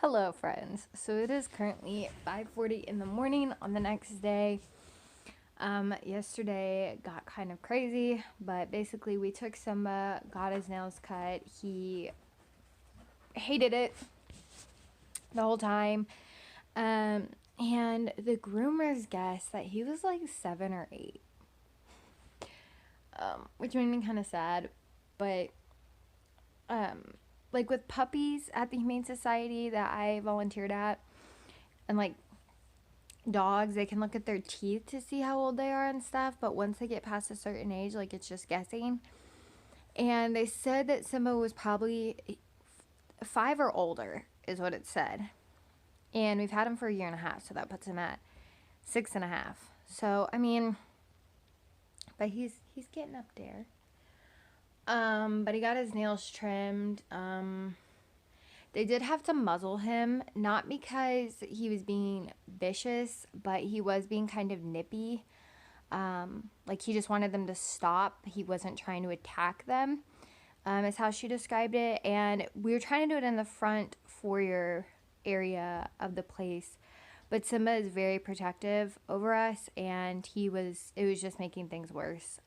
Hello friends. So it is currently 5:40 in the morning on the next day. Yesterday got kind of crazy, but basically we took Simba, got his nails cut. He hated it the whole time. And the groomers guessed that he was like 7 or 8. Which made me kind of sad, but like with puppies at the Humane Society that I volunteered at, and like dogs, they can look at their teeth to see how old they are and stuff, but once they get past a certain age, like, it's just guessing. And they said that Simba was probably 5 or older is what it said, and we've had him for a year and a half, so that puts him at 6.5. So I mean, but he's getting up there. But he got his nails trimmed. They did have to muzzle him, not because he was being vicious, but he was being kind of nippy. Like, he just wanted them to stop. He wasn't trying to attack them, is how she described it. And we were trying to do it in the front foyer area of the place, but Simba is very protective over us, and it was just making things worse.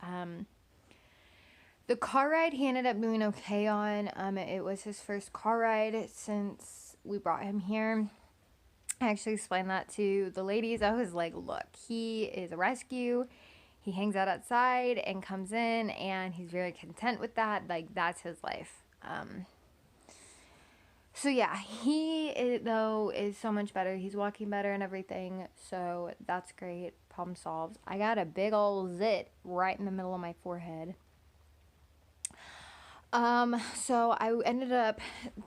The car ride he ended up doing okay on. It was his first car ride since we brought him here. I actually explained that to the ladies. I was like, look, he is a rescue. He hangs out outside and comes in, and he's very content with that. Like, that's his life. So yeah, he though is so much better. He's walking better and everything, so that's great. Problem solved. I got a big old zit right in the middle of my forehead. So I ended up,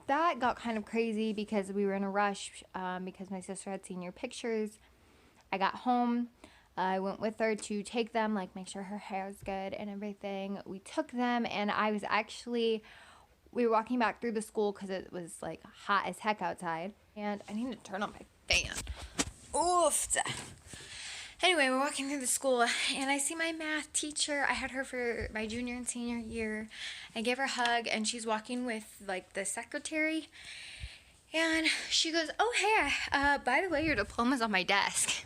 that got kind of crazy because we were in a rush, because my sister had seen your pictures. I got home, I went with her to take them, like, make sure her hair is good and everything. We took them, and we were walking back through the school because it was, like, hot as heck outside. And I need to turn on my fan. Oof. Anyway, we're walking through the school, and I see my math teacher. I had her for my junior and senior year. I gave her a hug, and she's walking with, like, the secretary. And she goes, oh, hey, by the way, your diploma's on my desk.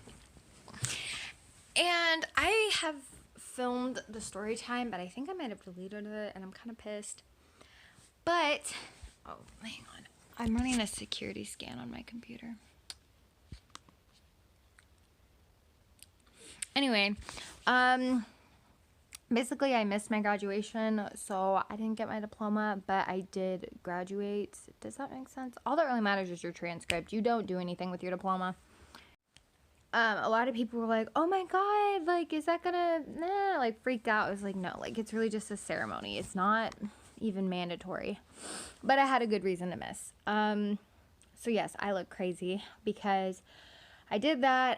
And I have filmed the story time, but I think I might have deleted it, and I'm kind of pissed. But, oh, hang on. I'm running a security scan on my computer. Anyway, basically I missed my graduation, so I didn't get my diploma, but I did graduate. Does that make sense? All that really matters is your transcript. You don't do anything with your diploma. A lot of people were like, oh my god, like, is that gonna, like, freaked out. I was like, no, like, it's really just a ceremony. It's not even mandatory. But I had a good reason to miss. So yes, I look crazy because I did that.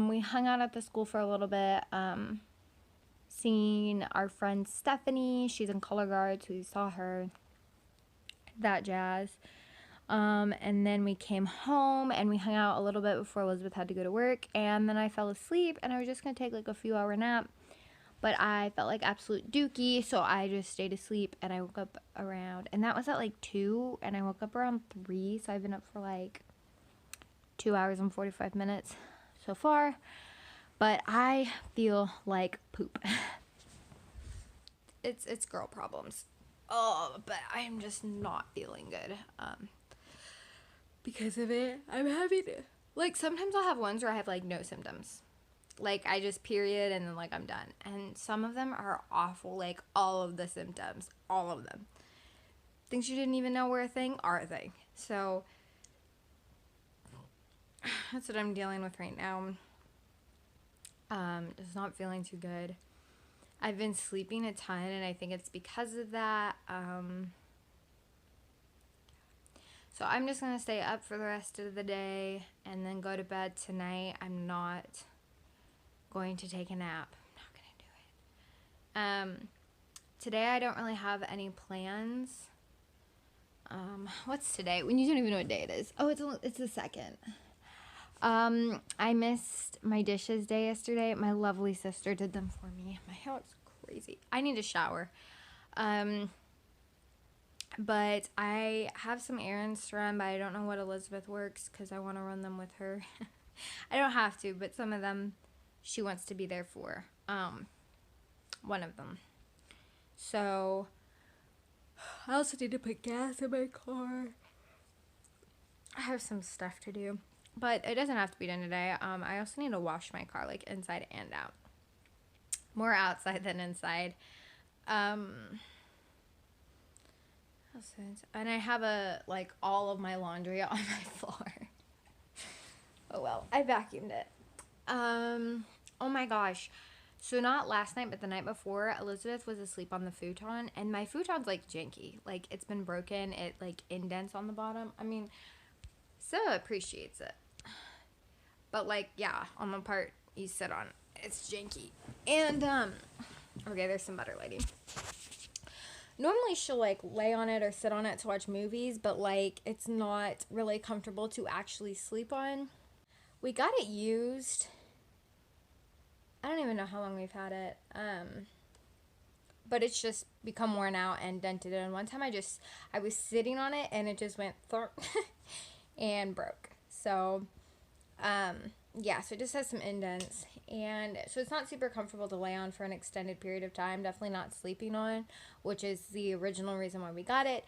We hung out at the school for a little bit, seeing our friend Stephanie. She's in color guard, so we saw her, that jazz. And then we came home and we hung out a little bit before Elizabeth had to go to work, and then I fell asleep, and I was just gonna take like a few hour nap, but I felt like absolute dookie, so I just stayed asleep, and I woke up around, and that was at like 2, and I woke up around 3, so I've been up for like 2 hours and 45 minutes so far, but I feel like poop. It's girl problems. Oh, but I am just not feeling good because of it. I'm having to, like, sometimes I'll have ones where I have like no symptoms, like I just period and then like I'm done, and some of them are awful, like all of the symptoms, all of them, things you didn't even know were a thing are a thing. So that's what I'm dealing with right now. Just not feeling too good. I've been sleeping a ton, and I think it's because of that. So I'm just going to stay up for the rest of the day and then go to bed tonight. I'm not going to take a nap. I'm not going to do it. Today I don't really have any plans. What's today? When you don't even know what day it is. Oh, it's the 2nd. I missed my dishes day yesterday. My lovely sister did them for me. My hair looks crazy. I need a shower. But I have some errands to run, but I don't know what Elizabeth works because I want to run them with her. I don't have to, but some of them she wants to be there for. One of them. So I also need to put gas in my car. I have some stuff to do, but it doesn't have to be done today. I also need to wash my car, like inside and out. More outside than inside. And I have all of my laundry on my floor. Oh well, I vacuumed it. Oh my gosh. So not last night, but the night before, Elizabeth was asleep on the futon, and my futon's like janky. Like it's been broken. It like indents on the bottom. I mean, Sarah appreciates it, but like yeah, on the part you sit on, it's janky. And okay, there's some butter lady. Normally she'll like lay on it or sit on it to watch movies, but like it's not really comfortable to actually sleep on. We got it used. I don't even know how long we've had it. But it's just become worn out and dented. And one time I was sitting on it and it just went thump and broke. So, yeah, so it just has some indents. And so it's not super comfortable to lay on for an extended period of time. Definitely not sleeping on, which is the original reason why we got it.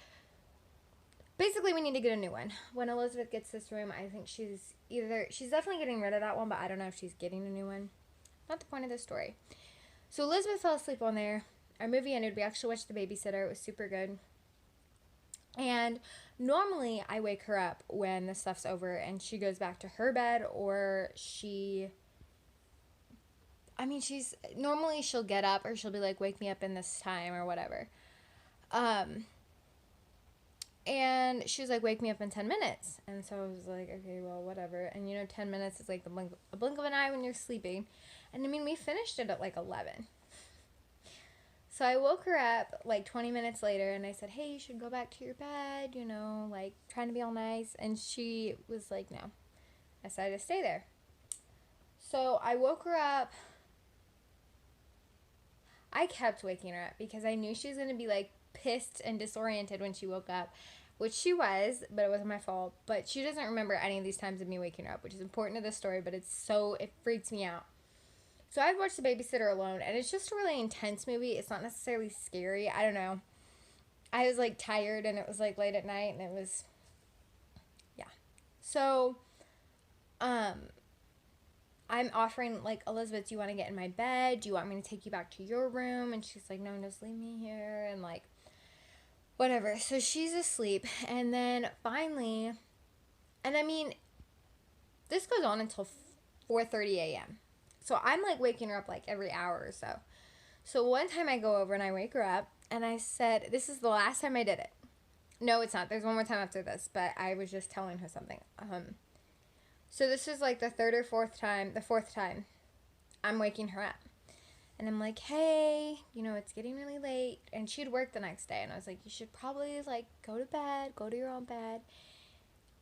Basically, we need to get a new one. When Elizabeth gets this room, I think she's definitely getting rid of that one, but I don't know if she's getting a new one. Not the point of this story. So Elizabeth fell asleep on there. Our movie ended. We actually watched The Babysitter. It was super good. And normally I wake her up when the stuff's over and she goes back to her bed, or normally she'll get up or she'll be like, wake me up in this time or whatever. And she was like, wake me up in 10 minutes. And so I was like, okay, well, whatever. And 10 minutes is like a blink of an eye when you're sleeping. And I mean, we finished it at like 11. So I woke her up like 20 minutes later and I said, hey, you should go back to your bed, like trying to be all nice. And she was like, no. I decided to stay there. So I woke her up. I kept waking her up because I knew she was going to be like pissed and disoriented when she woke up, which she was, but it wasn't my fault. But she doesn't remember any of these times of me waking her up, which is important to the story, but it freaks me out. So I've watched The Babysitter alone, and it's just a really intense movie. It's not necessarily scary. I don't know. I was like tired, and it was like late at night, and it was, yeah. So, I'm offering, like, Elizabeth, do you want to get in my bed? Do you want me to take you back to your room? And she's like, no, just leave me here. And, like, whatever. So she's asleep. And then finally, and I mean, this goes on until 4:30 a.m. So I'm, like, waking her up, like, every hour or so. So one time I go over and I wake her up. And I said, this is the last time I did it. No, it's not. There's one more time after this. But I was just telling her something. So this is like the fourth time I'm waking her up. And I'm like, hey, it's getting really late. And she'd work the next day. And I was like, you should probably like go to bed, go to your own bed.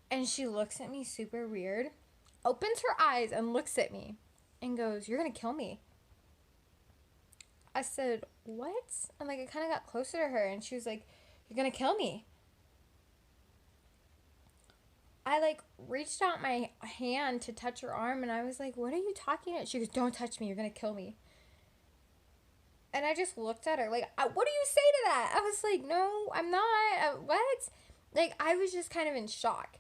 And she looks at me super weird, opens her eyes and looks at me and goes, you're going to kill me. I said, what? And like, I kind of got closer to her and she was like, you're going to kill me. I, like, reached out my hand to touch her arm, and I was like, what are you talking about? She goes, don't touch me. You're going to kill me. And I just looked at her, like, what do you say to that? I was like, no, I'm not. What? Like, I was just kind of in shock.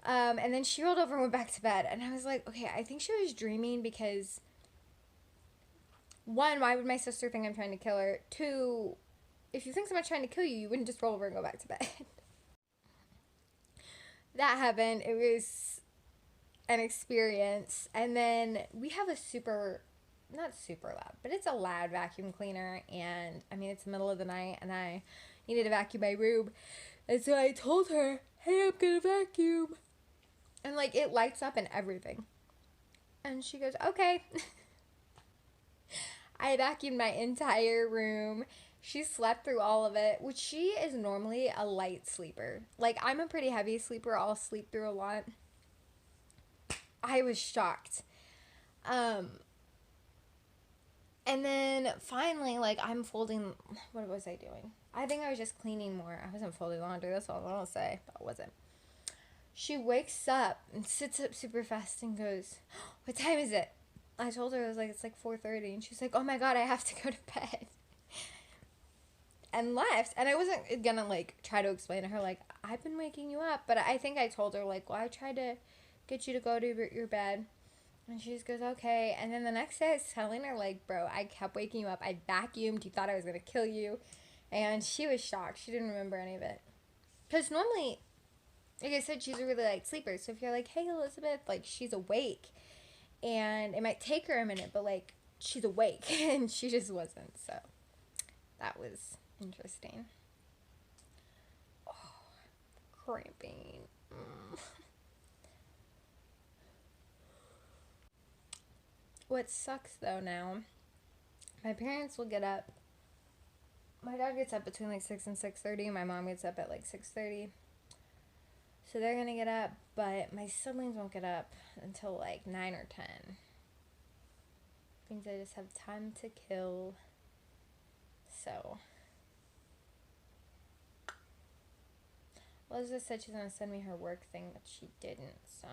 And then she rolled over and went back to bed. And I was like, okay, I think she was dreaming because, one, why would my sister think I'm trying to kill her? Two, if you think someone's trying to kill you, you wouldn't just roll over and go back to bed. That happened. It was an experience. And then we have a not super loud, but it's a loud vacuum cleaner. And I mean, it's the middle of the night and I needed to vacuum my room. And so I told her, hey, I'm going to vacuum. And like, it lights up and everything. And she goes, okay. I vacuumed my entire room. She slept through all of it, which she is normally a light sleeper. Like, I'm a pretty heavy sleeper. I'll sleep through a lot. I was shocked. And then finally, like, I'm folding. What was I doing? I think I was just cleaning more. I wasn't folding laundry. That's all I'll say. But I wasn't. She wakes up and sits up super fast and goes, "What time is it?" I told her, I was like, "It's like 4:30." And she's like, "Oh my God, I have to go to bed." And left. And I wasn't gonna, like, try to explain to her, like, "I've been waking you up." But I think I told her, like, "Well, I tried to get you to go to your bed." And she just goes, "Okay." And then the next day I was telling her, like, "Bro, I kept waking you up. I vacuumed. You thought I was going to kill you." And she was shocked. She didn't remember any of it. Because normally, like I said, she's a really light sleeper. So if you're like, "Hey, Elizabeth," like, she's awake. And it might take her a minute, but, like, she's awake. And she just wasn't. So that was interesting. Oh, cramping. What sucks, though, now, my parents will get up. My dad gets up between like 6 and 6:30. My mom gets up at like 6:30. So they're gonna get up, but my siblings won't get up until like 9 or 10. Means I just have time to kill. So Elizabeth said she's gonna send me her work thing, but she didn't. So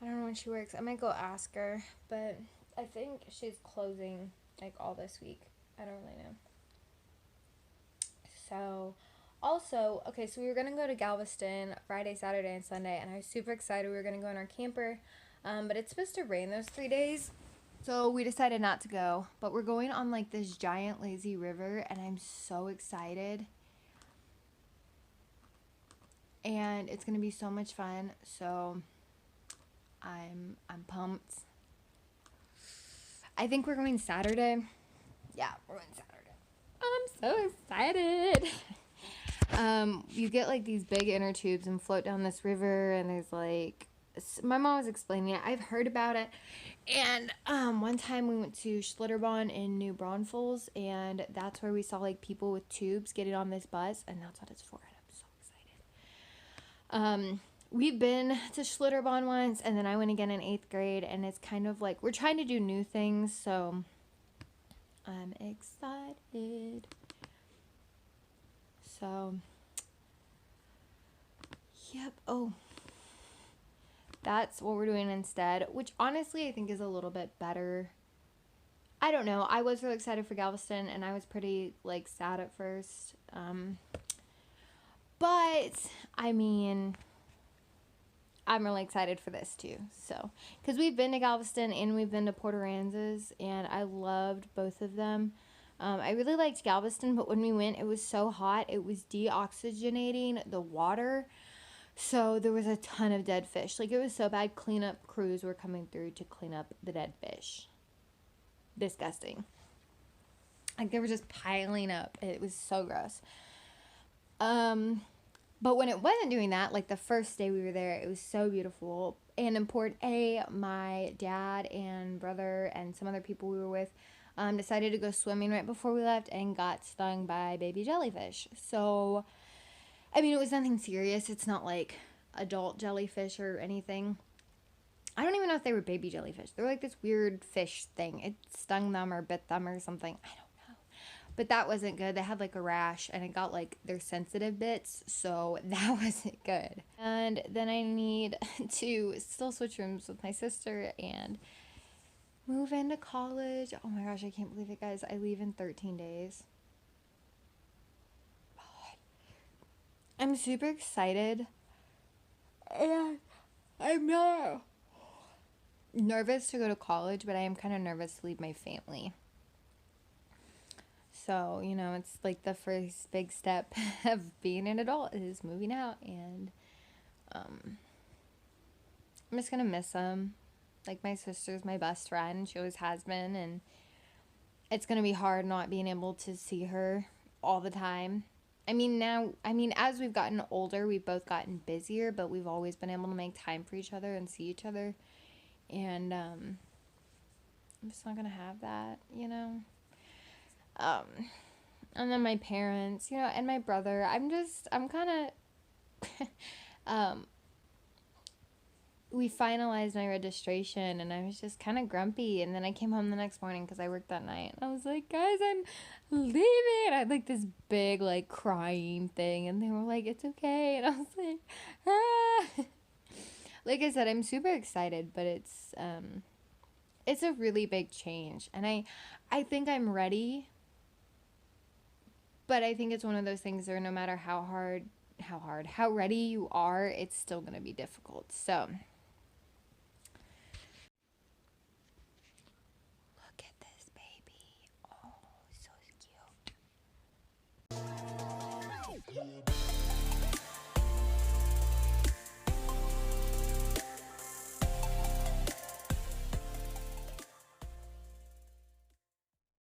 I don't know when she works. I might go ask her, but I think she's closing like all this week. I don't really know. So, also, okay, so we were gonna go to Galveston Friday, Saturday, and Sunday, and I was super excited. We were gonna go in our camper, but it's supposed to rain those 3 days, so we decided not to go. But we're going on like this giant lazy river, and I'm so excited, and it's gonna be so much fun. So, I'm pumped. I think we're going Saturday. Yeah, we're going Saturday. I'm so excited. You get like these big inner tubes and float down this river, and there's like, my mom was explaining it. I've heard about it, and one time we went to Schlitterbahn in New Braunfels, and that's where we saw like people with tubes getting on this bus, and that's what it's for. And I'm so excited. We've been to Schlitterbahn once, and then I went again in 8th grade, and it's kind of like we're trying to do new things, so I'm excited. So, yep. Oh, that's what we're doing instead, which honestly I think is a little bit better. I don't know. I was really excited for Galveston, and I was pretty like sad at first. But I mean, I'm really excited for this too. So, because we've been to Galveston and we've been to Port Aransas, and I loved both of them. I really liked Galveston, but when we went, it was so hot. It was deoxygenating the water. So there was a ton of dead fish. Like, it was so bad. Cleanup crews were coming through to clean up the dead fish. Disgusting. Like, they were just piling up. It was so gross. But when it wasn't doing that, like the first day we were there, it was so beautiful. And in Port A, my dad and brother and some other people we were with decided to go swimming right before we left and got stung by baby jellyfish. So, I mean, it was nothing serious. It's not like adult jellyfish or anything. I don't even know if they were baby jellyfish. They were like this weird fish thing. It stung them or bit them or something. I don't know. But that wasn't good. They had like a rash, and it got like their sensitive bits. So that wasn't good. And then I need to still switch rooms with my sister and move into college. Oh my gosh, I can't believe it, guys. I leave in 13 days. I'm super excited. And I'm not nervous to go to college, but I am kind of nervous to leave my family. So, you know, it's like the first big step of being an adult is moving out, and I'm just gonna miss them. Like, my sister's my best friend. She always has been, and it's gonna be hard not being able to see her all the time. As we've gotten older, we've both gotten busier, but we've always been able to make time for each other and see each other. And I'm just not gonna have that, you know. And then my parents, you know, and my brother. I'm kind of we finalized my registration, and I was just kind of grumpy. And then I came home the next morning because I worked that night. And I was like, guys, I'm leaving. I had like this big like crying thing, and they were like, it's okay. And I was like, ah. Like I said, I'm super excited, but it's a really big change, and I think I'm ready. But I think it's one of those things where no matter how ready you are, it's still going to be difficult. So